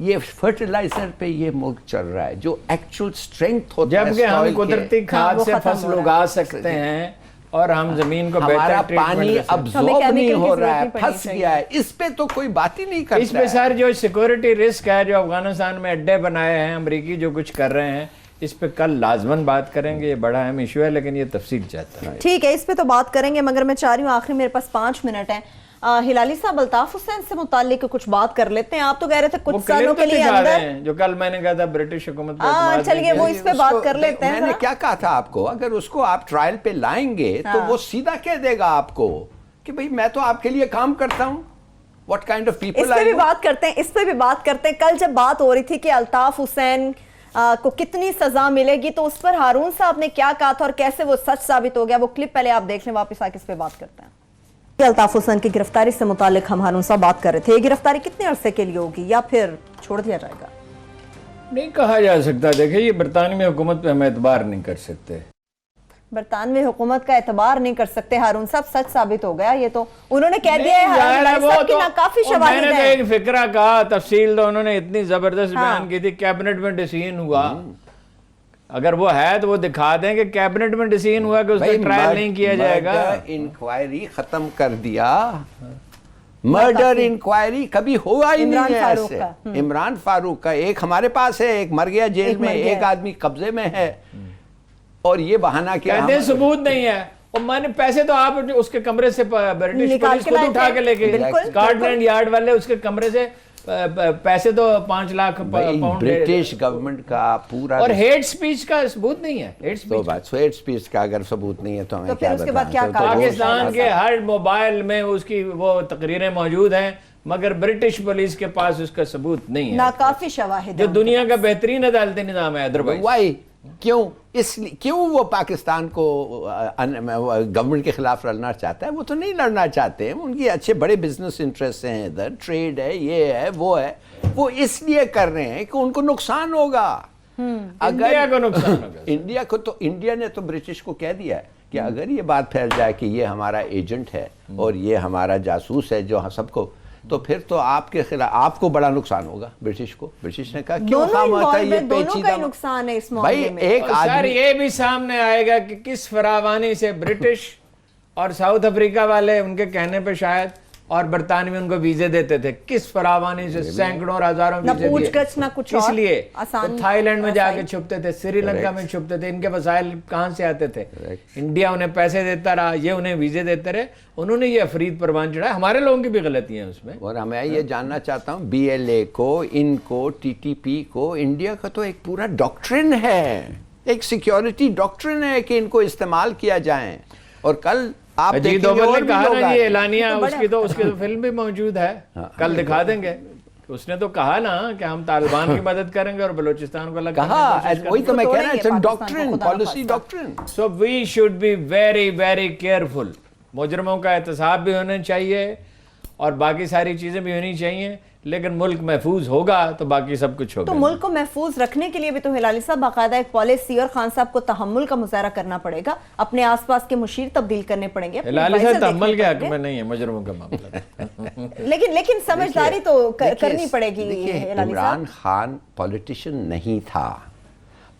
یہ فرٹیلائزر پہ یہ ملک چل رہا ہے. جو ایکچوئل اسٹرینتھ ہوتا ہے جب کہ ہم قدرتی کھاد سے فصل اگا سکتے ہیں اور ہم زمین کو ہمارا بہتر پانی ابزورب نہیں ہو رہا ہے, پھنس گیا ہے, اس پہ تو کوئی بات ہی نہیں کرتا اس پہ سر جو سیکورٹی رسک ہے, جو افغانستان میں اڈے بنائے ہیں امریکی, جو کچھ کر رہے ہیں, اس پہ کل لازماً بات کریں گے. یہ بڑا اہم ایشو ہے لیکن یہ تفصیل چاہتا ہے. ٹھیک ہے, اس پہ تو بات کریں گے, مگر میں چاہ رہی ہوں آخری میرے پاس 5 منٹ ہیں. ہلالی صاحب, الطاف حسین سے متعلق کچھ بات کر لیتے ہیں. آپ تو کہہ رہے تھے کچھ سالوں کے لیے اندر, جو کل میں نے کہا تھا برٹش حکومت پہ اعتماد چلیے وہ اس پہ بات کر لیتے ہیں. میں نے کیا کہا تھا آپ کو, اگر اس کو آپ ٹرائل پہ لائیں گے تو وہ سیدھا کہہ دے گا آپ کو کہ بھئی میں تو آپ کے لیے کام کرتا ہوں. What kind of people اس پہ بھی بات کرتے ہیں, اس پہ بھی بات کرتے ہیں. کل جب بات ہو رہی تھی کہ الطاف حسین کو کتنی سزا ملے گی, تو اس پر ہارون صاحب نے کیا کہا تھا اور کیسے وہ سچ ثابت ہو گیا, وہ کلپ پہلے آپ دیکھ لیں, واپس آ کے اس پہ بات کرتے ہیں. الطاف حسین کی گرفتاری سے متعلق ہم ہارون صاحب بات کر رہے تھے. یہ گرفتاری کتنے عرصے کے لیے ہوگی یا پھر چھوڑ دیا جائے گا؟ نہیں کہا جا سکتا. دیکھیں یہ برطانوی حکومت پہ ہم اعتبار نہیں کر سکتے. برطانوی حکومت کا اعتبار نہیں کر سکتے ہارون صاحب, سچ ثابت ہو گیا. یہ تو انہوں نے کہہ دیا ہے, کافی شواہد میں نے تو ہیں. ایک فکرہ کہا, تفصیل تو انہوں نے اتنی زبردست بیان کی تھی. کیبنٹ میں ڈیسیژن ہوا, اگر وہ ہے تو وہ دکھا دیں کہ کیبنٹ میں ڈیسیژن ہوا کہ اس کا ٹرائل نہیں کیا جائے گا. انکوائری ختم کر دیا, مرڈر انکوائری کبھی ہوا ہی نہیں ہے ایسے. عمران فاروق کا ایک ہمارے پاس ہے, ایک مر گیا جیل میں, ایک آدمی قبضے میں ہے, اور یہ بہانہ کیا کہتے ہیں ثبوت نہیں ہے. اور میں نے پیسے تو آپ اس کے کمرے سے برٹش پولیس خود اٹھا کے لے گئے, اسکاٹلینڈ یارڈ والے اس کے کمرے سے پیسے تو 5 لاکھ پاؤنڈ. برٹش گورنمنٹ کا پورا, اور ہیٹ سپیچ کا ثبوت نہیں ہے. ہیٹ سپیچ کا اگر ثبوت نہیں ہے تو ہمیں کیا بتائیں. پاکستان کے ہر موبائل میں اس کی وہ تقریریں موجود ہیں, مگر برٹش پولیس کے پاس اس کا ثبوت نہیں ہے. ناکافی شواہد, جو دنیا کا بہترین عدالتی نظام ہے ادروائز. وائی کیوں وہ پاکستان کو گورنمنٹ کے خلاف لڑنا چاہتا ہے؟ وہ تو نہیں لڑنا چاہتے, ان کی اچھے بڑے بزنس انٹرسٹ ہیں, ادھر ٹریڈ ہے, یہ ہے, وہ ہے. وہ اس لیے کر رہے ہیں کہ ان کو نقصان ہوگا. انڈیا کو نقصان ہوگا. انڈیا کو تو, انڈیا نے تو برٹش کو کہہ دیا ہے کہ اگر یہ بات پھیل جائے کہ یہ ہمارا ایجنٹ ہے اور یہ ہمارا جاسوس ہے جو سب کو, تو پھر تو آپ کے خلاف آپ کو بڑا نقصان ہوگا. برٹش کو, برٹش نے کہا کیوں خام ہوتا ہے یہ پیچیدہ نقصان ہے اس معاملے میں. ایک سر یہ بھی سامنے آئے گا کہ کس فراوانی سے برٹش اور ساؤتھ افریقہ والے ان کے کہنے پہ شاید, اور برطانوی ان کو ویزے دیتے تھے, کس فراوانی سے سینکڑوں اور ہزاروں ویزے دیے. اس لیے تھائی لینڈ میں جا کے چھپتے تھے, سری لنکا میں چھپتے تھے. ان کے وسائل کہاں سے آتے تھے؟ انڈیا انہیں پیسے دیتا رہا, یہ انہیں ویزے دیتے رہے. انہوں نے یہ افرید پروان چڑھایا. ہمارے لوگوں کی بھی غلطی ہیں اس میں. اور میں یہ جاننا چاہتا ہوں, بی ایل اے کو, ان کو, ٹی ٹی پی کو, انڈیا کا تو ایک پورا ڈاکٹرن ہے, ایک سیکیورٹی ڈاکٹرن ہے کہ ان کو استعمال کیا جائیں. اور کل آپ اجیت دوول نے کہا نا یہ اعلانیہ, اس کی تو فلم بھی موجود ہے, کل دکھا دیں گے. اس نے تو کہا نا کہ ہم طالبان کی مدد کریں گے اور بلوچستان کو الگ کہا, وہی تو میں کہہ رہا ہوں, it's doctrine, policy doctrine. So we should be very very careful. مجرموں کا احتساب بھی ہونا چاہیے اور باقی ساری چیزیں بھی ہونی چاہیے, لیکن ملک محفوظ ہوگا تو باقی سب کچھ ہوگا. تو ملک کو محفوظ رکھنے کے لیے بھی تو ہلالی صاحب باقاعدہ ایک پالیسی, اور خان صاحب کو تحمل کا مظاہرہ کرنا پڑے گا, اپنے آس پاس کے مشیر تبدیل کرنے پڑیں گے. ہلالی صاحب تحمل کے حق میں نہیں ہے مجرموں کا معاملہ. لیکن سمجھداری تو کرنی پڑے گی. عمران خان پولیٹیشین نہیں تھا,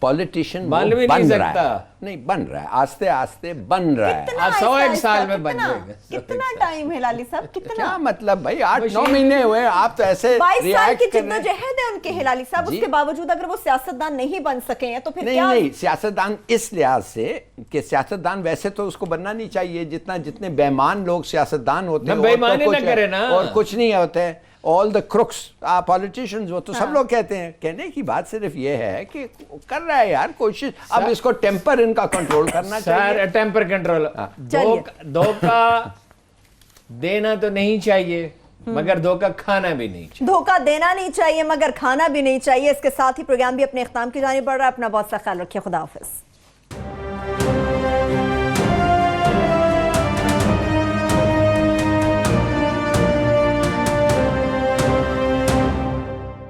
پولیٹیشین بن بھی نہیں سکتا. نہیں بن رہا ہے, آستے آستے بن رہا ہے. 101 سال میں بن جائے گا. کتنا ٹائم ہلالی صاحب, کتنا کیا مطلب بھائی 8-9 مہینے ہوئے, آپ تو ایسے 22 سال کی جدوجہد ہے ان کے ہلالی صاحب. اس کے باوجود اگر وہ سیاستدان نہیں بن سکے ہیں تو پھر کیا؟ نہیں, سیاستدان اس لحاظ سے کہ سیاستدان ویسے تو اس کو بننا نہیں چاہیے, جتنے بیمان لوگ سیاستدان ہوتے ہیں اور کچھ نہیں ہوتے. all the crooks politicians, وہ تو سب لوگ کہتے ہیں. کہنے کی بات صرف یہ ہے کہ کر رہا ہے یار کوشش, اب اس کو ٹیمپر ان کا کنٹرول کرنا چاہیے. سر ٹیمپر کنٹرول, دھوکہ دینا تو نہیں چاہیے مگر دھوکہ کھانا بھی نہیں چاہیے. دھوکہ دینا نہیں چاہیے مگر کھانا بھی نہیں چاہیے. اس کے ساتھ ہی پروگرام بھی اپنے اختتام کی جانب بڑھ رہا ہے. اپنا بہت سا خیال رکھیے. خدا حافظ.